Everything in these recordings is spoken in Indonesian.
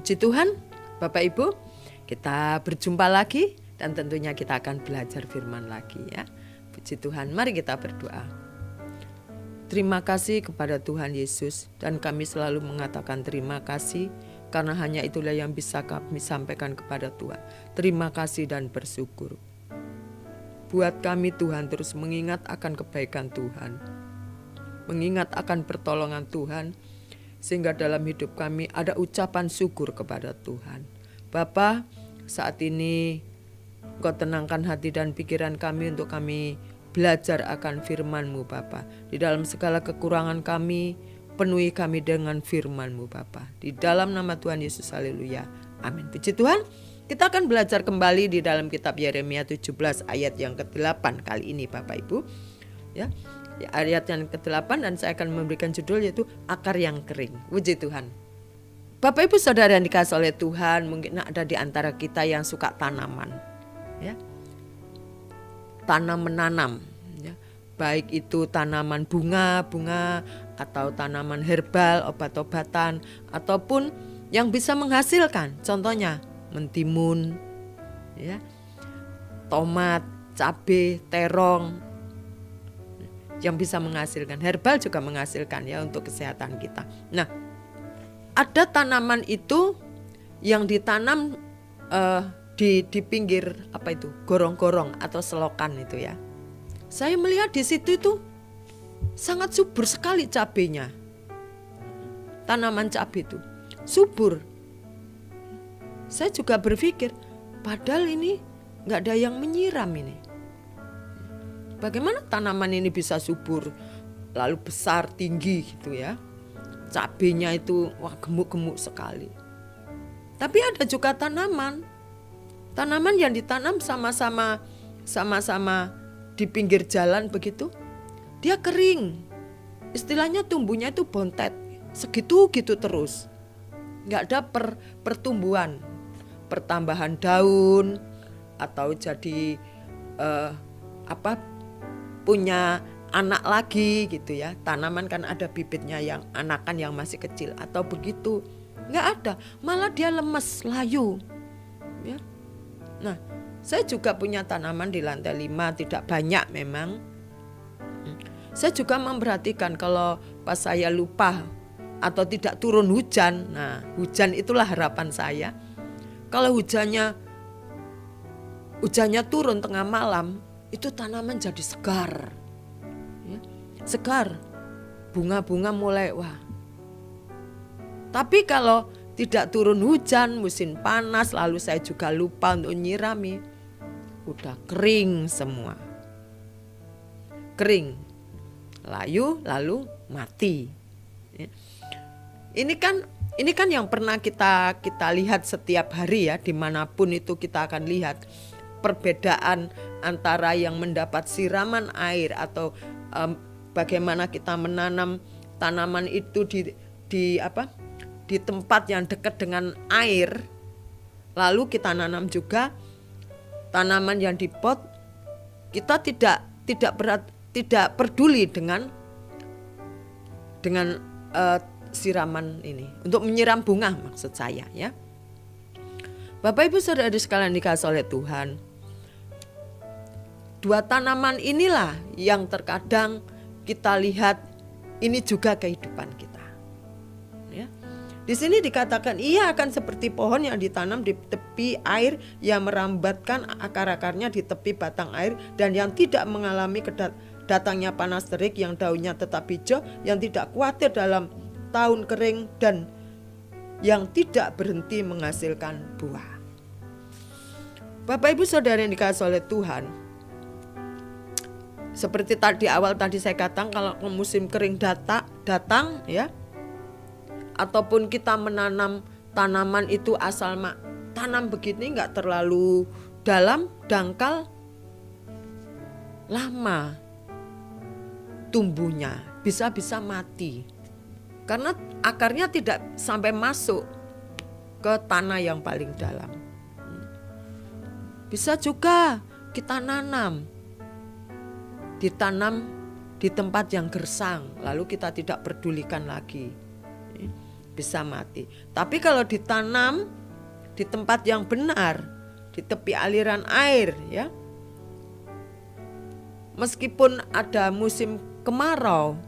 Puji Tuhan, Bapak Ibu, kita berjumpa lagi dan tentunya kita akan belajar firman lagi ya. Puji Tuhan, mari kita berdoa. Terima kasih kepada Tuhan Yesus, dan kami selalu mengatakan terima kasih karena hanya itulah yang bisa kami sampaikan kepada Tuhan. Terima kasih dan bersyukur. Buat kami Tuhan terus mengingat akan kebaikan Tuhan, mengingat akan pertolongan Tuhan, sehingga dalam hidup kami ada ucapan syukur kepada Tuhan. Bapa, saat ini Engkau tenangkan hati dan pikiran kami untuk kami belajar akan firman-Mu Bapa. Di dalam segala kekurangan kami, penuhi kami dengan firman-Mu Bapa. Di dalam nama Tuhan Yesus, haleluya, amin. Puji Tuhan, kita akan belajar kembali di dalam kitab Yeremia 17 ayat yang ke-8 kali ini Bapak Ibu ya. Ayat yang ke-8 dan saya akan memberikan judul yaitu akar yang kering. Puji Tuhan. Bapak Ibu Saudara yang dikasihi oleh Tuhan, mungkin ada di antara kita yang suka tanaman ya. Menanam ya. Baik itu tanaman bunga atau tanaman herbal, obat-obatan ataupun yang bisa menghasilkan. Contohnya mentimun ya. Tomat, cabai, terong yang bisa menghasilkan. Herbal juga menghasilkan ya untuk kesehatan kita. Nah, ada tanaman itu yang ditanam di pinggir apa itu? Gorong-gorong atau selokan itu ya. Saya melihat di situ itu sangat subur sekali cabenya. Tanaman cabai itu subur. Saya juga berpikir, padahal ini nggak ada yang menyiram ini. Bagaimana tanaman ini bisa subur, lalu besar, tinggi gitu ya. Cabenya itu wah gemuk-gemuk sekali. Tapi ada juga tanaman yang ditanam sama-sama di pinggir jalan begitu. Dia kering. Istilahnya tumbuhnya itu bontet. Segitu-gitu terus. Nggak ada pertumbuhan, pertambahan daun atau jadi punya anak lagi gitu ya. Tanaman kan ada bibitnya yang anakan yang masih kecil atau begitu. Nggak ada, malah dia lemes, layu ya. Nah, saya juga punya tanaman di lantai 5, tidak banyak memang. Saya juga memperhatikan kalau pas saya lupa atau tidak turun hujan. Nah, hujan itulah harapan saya. Kalau hujannya turun tengah malam, itu tanaman jadi segar ya, segar, bunga-bunga mulai wah. Tapi kalau tidak turun hujan, musim panas, lalu saya juga lupa untuk nyirami, udah kering semua, kering, layu, lalu mati ya. Ini kan yang pernah kita lihat setiap hari ya, dimanapun itu kita akan lihat perbedaan antara yang mendapat siraman air atau bagaimana kita menanam tanaman itu di tempat yang dekat dengan air. Lalu kita nanam juga tanaman yang di pot. Kita tidak peduli dengan siraman ini untuk menyiram bunga maksud saya ya. Bapak Ibu Saudara sekalian dikasihi oleh Tuhan, dua tanaman inilah yang terkadang kita lihat ini juga kehidupan kita. Ya. Di sini dikatakan ia akan seperti pohon yang ditanam di tepi air yang merambatkan akar-akarnya di tepi batang air dan yang tidak mengalami datangnya panas terik, yang daunnya tetap hijau, yang tidak khawatir dalam tahun kering dan yang tidak berhenti menghasilkan buah. Bapak Ibu Saudara yang dikasihi oleh Tuhan, seperti tadi awal saya katakan, kalau musim kering datang ya, ataupun kita menanam tanaman itu asal tanam begini nggak terlalu dalam, dangkal, lama tumbuhnya, bisa mati karena akarnya tidak sampai masuk ke tanah yang paling dalam. Bisa juga kita ditanam di tempat yang gersang, lalu kita tidak pedulikan lagi. bisa mati. Tapi kalau ditanam di tempat yang benar, di tepi aliran air ya. Meskipun ada musim kemarau,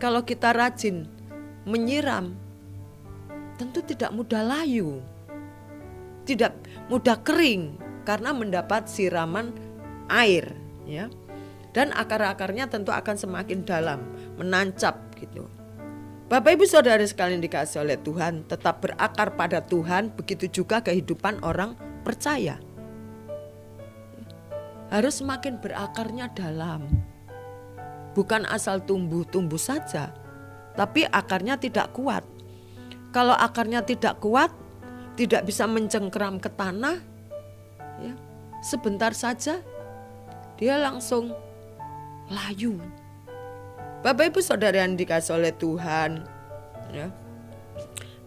kalau kita rajin menyiram, tentu tidak mudah layu, tidak mudah kering karena mendapat siraman air ya. Dan akar-akarnya tentu akan semakin dalam, menancap gitu. Bapak Ibu Saudara sekalian dikasihi oleh Tuhan, tetap berakar pada Tuhan, begitu juga kehidupan orang percaya. Harus semakin berakarnya dalam. Bukan asal tumbuh-tumbuh saja, tapi akarnya tidak kuat. Kalau akarnya tidak kuat, tidak bisa mencengkeram ke tanah, ya, sebentar saja dia langsung layu. Bapak Ibu Saudara yang dikasihi oleh Tuhan ya.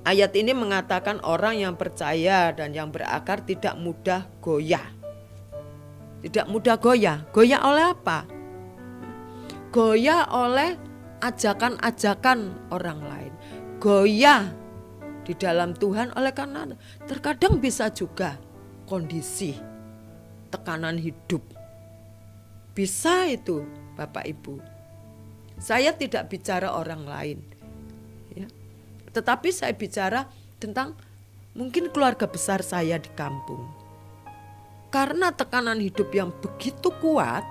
Ayat ini mengatakan orang yang percaya dan yang berakar tidak mudah goyah. Tidak mudah goyah. Goyah oleh apa? Goyah oleh ajakan-ajakan orang lain. Goyah di dalam Tuhan oleh karena terkadang bisa juga kondisi tekanan hidup. Bisa itu Bapak Ibu. Saya tidak bicara orang lain ya. Tetapi saya bicara tentang mungkin keluarga besar saya di kampung. Karena tekanan hidup yang begitu kuat,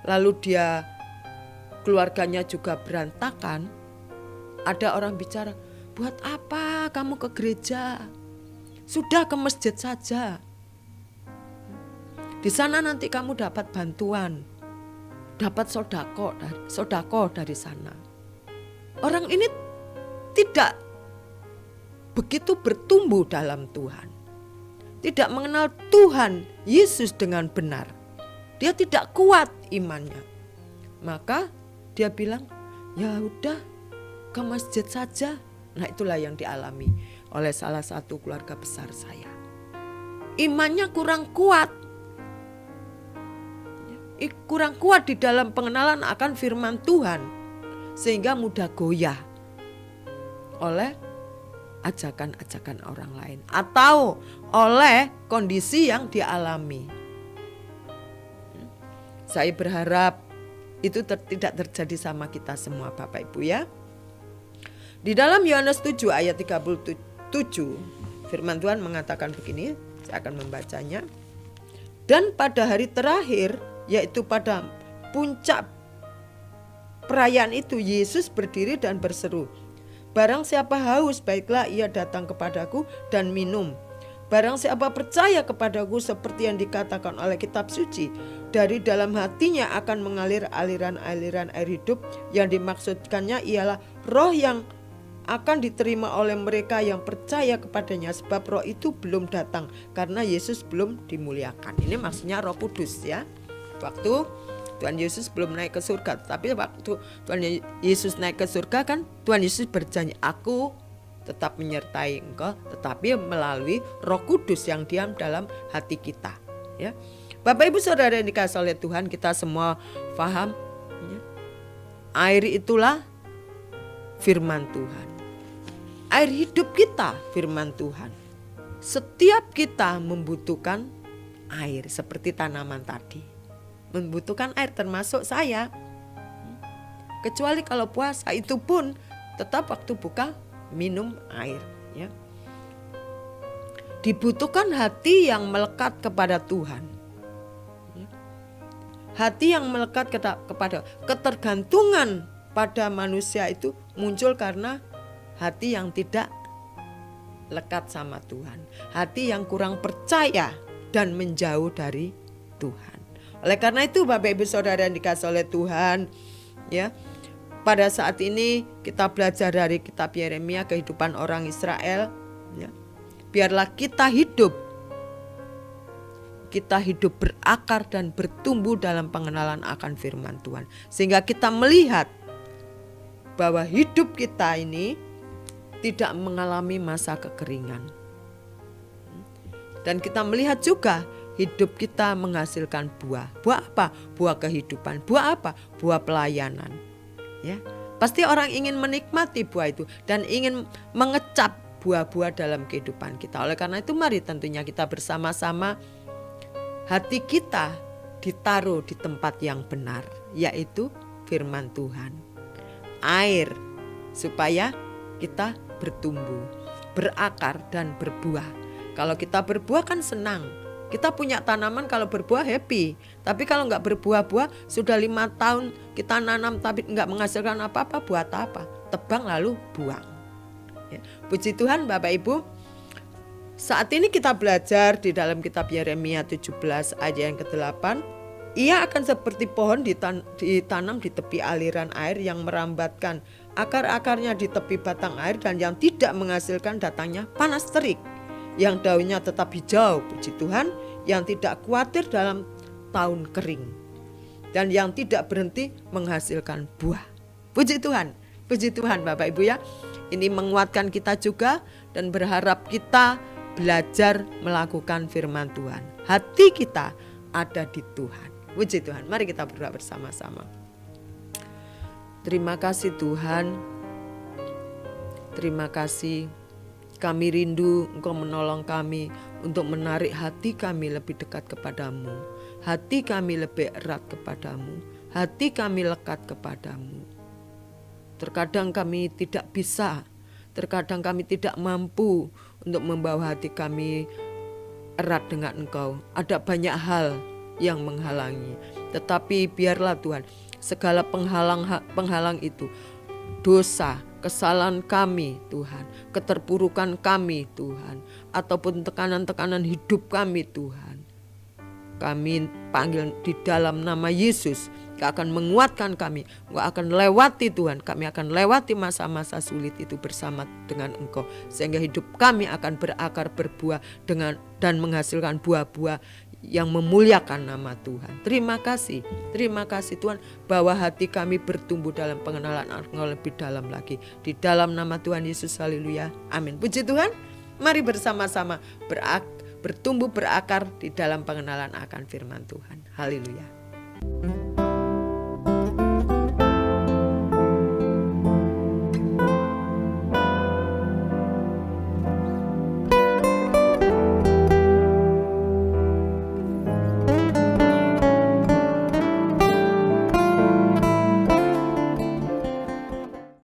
lalu dia keluarganya juga berantakan, ada orang bicara, buat apa kamu ke gereja? Sudah ke masjid saja. Di sana nanti kamu dapat bantuan, dapat sodako dari sana. Orang ini tidak begitu bertumbuh dalam Tuhan, tidak mengenal Tuhan Yesus dengan benar. Dia tidak kuat imannya. Maka dia bilang, ya udah ke masjid saja. Nah itulah yang dialami oleh salah satu keluarga besar saya. Imannya kurang kuat. Kurang kuat di dalam pengenalan akan firman Tuhan. Sehingga mudah goyah oleh ajakan-ajakan orang lain. Atau oleh kondisi yang dialami. Saya berharap itu tidak terjadi sama kita semua Bapak Ibu ya. Di dalam Yohanes 7 ayat 37 firman Tuhan mengatakan begini, saya akan membacanya. Dan pada hari terakhir, yaitu pada puncak perayaan itu, Yesus berdiri dan berseru, barang siapa haus, baiklah ia datang kepadaku dan minum. Barang siapa percaya kepadaku, seperti yang dikatakan oleh kitab suci, dari dalam hatinya akan mengalir aliran-aliran air hidup. Yang dimaksudkannya ialah roh yang akan diterima oleh mereka yang percaya kepadanya, sebab roh itu belum datang karena Yesus belum dimuliakan. Ini maksudnya Roh Kudus ya. Waktu Tuhan Yesus belum naik ke surga, tapi waktu Tuhan Yesus naik ke surga kan Tuhan Yesus berjanji, aku tetap menyertai engkau, tetapi melalui Roh Kudus yang diam dalam hati kita ya. Bapak Ibu Saudara yang dikasihi oleh Tuhan, kita semua paham ya? Air itulah firman Tuhan. Air hidup kita firman Tuhan. Setiap kita membutuhkan air seperti tanaman tadi. Membutuhkan air termasuk saya. Kecuali kalau puasa, itu pun tetap waktu buka minum air ya. Dibutuhkan hati yang melekat kepada Tuhan. Hati yang melekat kepada ketergantungan pada manusia itu muncul karena hati yang tidak lekat sama Tuhan. Hati yang kurang percaya dan menjauh dari Tuhan. Oleh karena itu Bapak Ibu Saudara yang dikasihi oleh Tuhan ya, pada saat ini kita belajar dari kitab Yeremia, kehidupan orang Israel ya. Biarlah kita hidup berakar dan bertumbuh dalam pengenalan akan firman Tuhan. Sehingga kita melihat bahwa hidup kita ini tidak mengalami masa kekeringan. Dan kita melihat juga hidup kita menghasilkan buah. Buah apa? Buah kehidupan. Buah apa? Buah pelayanan. Ya, pasti orang ingin menikmati buah itu dan ingin mengecap buah-buah dalam kehidupan kita. Oleh karena itu mari tentunya kita bersama-sama hati kita ditaruh di tempat yang benar, yaitu firman Tuhan. Air supaya kita bertumbuh, berakar dan berbuah. Kalau kita berbuah kan senang. Kita punya tanaman kalau berbuah happy. Tapi kalau nggak berbuah-buah, sudah 5 tahun kita nanam tapi nggak menghasilkan apa-apa, buat apa? Tebang lalu buang. Ya. Puji Tuhan Bapak Ibu. Saat ini kita belajar di dalam kitab Yeremia 17 ayat yang ke-8. Ia akan seperti pohon ditanam di tepi aliran air yang merambatkan akar-akarnya di tepi batang air dan yang tidak menghasilkan datangnya panas terik. Yang daunnya tetap hijau, puji Tuhan, yang tidak khawatir dalam tahun kering, dan yang tidak berhenti menghasilkan buah. Puji Tuhan Bapak Ibu ya. Ini menguatkan kita juga dan berharap kita belajar melakukan firman Tuhan. Hati kita ada di Tuhan. Puji Tuhan, mari kita berdoa bersama-sama. Terima kasih Tuhan, terima kasih. Kami rindu Engkau menolong kami untuk menarik hati kami lebih dekat kepadamu. Hati kami lebih erat kepadamu. Hati kami lekat kepadamu. Terkadang kami tidak bisa, terkadang kami tidak mampu untuk membawa hati kami erat dengan Engkau. Ada banyak hal yang menghalangi. Tetapi biarlah Tuhan, segala penghalang itu, dosa, kesalahan kami Tuhan, keterpurukan kami Tuhan, ataupun tekanan-tekanan hidup kami Tuhan, kami panggil di dalam nama Yesus. Engkau akan menguatkan kami, Engkau akan lewati Tuhan, kami akan lewati masa-masa sulit itu bersama dengan Engkau, sehingga hidup kami akan berakar, berbuah dan menghasilkan buah-buah yang memuliakan nama Tuhan. Terima kasih Tuhan, bahwa hati kami bertumbuh dalam pengenalan Engkau lebih dalam lagi. Di dalam nama Tuhan Yesus, haleluya, amin. Puji Tuhan, mari bersama-sama bertumbuh berakar di dalam pengenalan akan firman Tuhan. Haleluya.